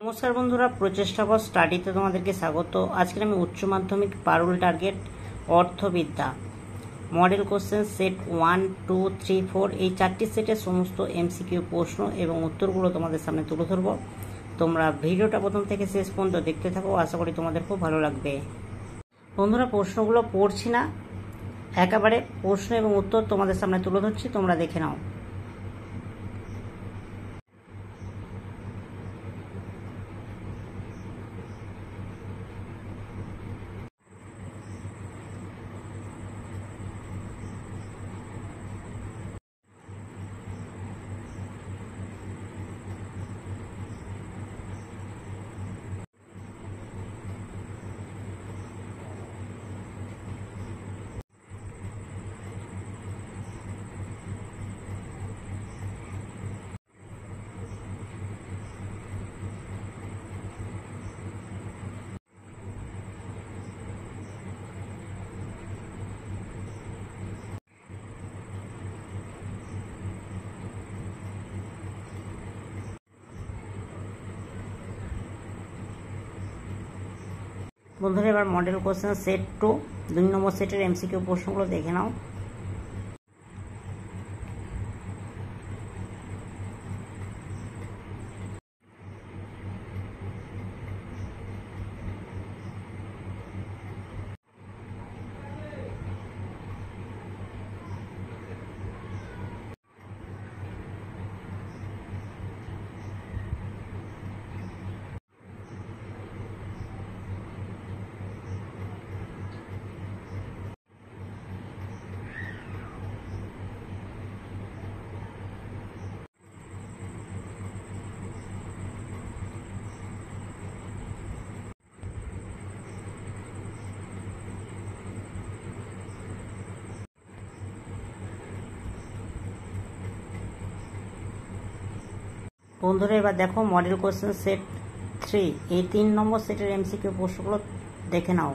নমস্কার বন্ধুরা, প্রচেষ্টা ফর স্টাডিতে তোমাদেরকে স্বাগত। আজকে আমি উচ্চ মাধ্যমিক Parul target অর্থবিদ্যা model question set 1, 2, 3, 4 এই চারটি সেটের সমস্ত এমসিকিউ প্রশ্ন এবং উত্তরগুলো তোমাদের সামনে তুলে ধরবো। তোমরা ভিডিওটা প্রথম থেকে শেষ পর্যন্ত দেখতে থাকো, আশা করি তোমাদের খুব ভালো লাগবে। বন্ধুরা, প্রশ্নগুলো পড়ছি না, একেবারে প্রশ্ন এবং উত্তর তোমাদের সামনে তুলে ধরছি, তোমরা দেখে নাও। বন্ধুরা, এবার মডেল কোশ্চেন সেট 2 2 নম্বর সেটের এমসিকিউ প্রশ্নগুলো দেখে নাও। বন্ধুরা, এবার দেখো মডেল কোশ্চেন সেট 3 এই 3 নম্বর সেটের এমসিকিউ প্রশ্নগুলো দেখে নাও।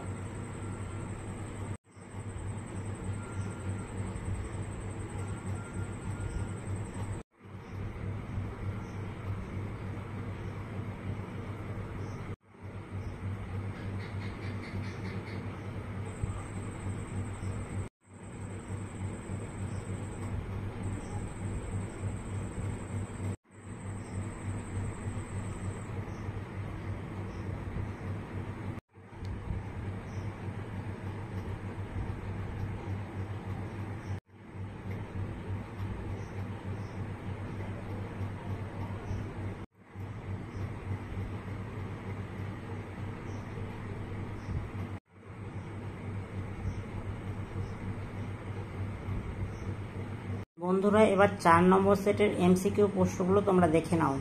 বন্ধুরা, এবার 4 নম্বর সেটের এমসিকিউ প্রশ্নগুলো তোমরা দেখে নাও।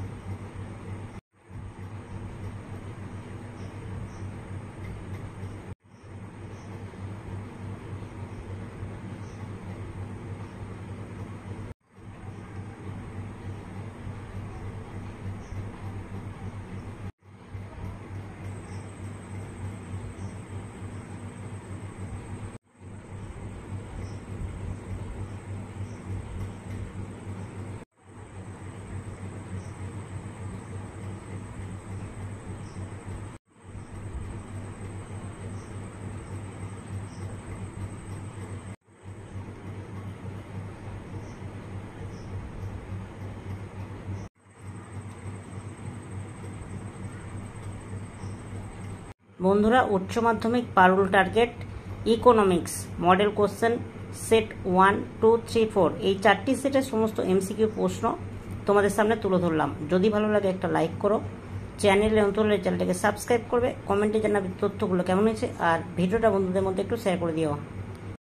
বন্ধুরা, উচ্চ মাধ্যমিক Parul target economics model question set 1, 2, 3, 4 এই চারটি সেটের সমস্ত এমসিকিউ প্রশ্ন তোমাদের সামনে তুলে ধরলাম। যদি ভালো লাগে একটা লাইক করো, চ্যানেলে নতুন হলে চ্যানেলটাকে সাবস্ক্রাইব করবে, কমেন্টে জানাবে তথ্যগুলো কেমন হয়েছে, আর ভিডিওটা বন্ধুদের মধ্যে একটু শেয়ার করে দিও।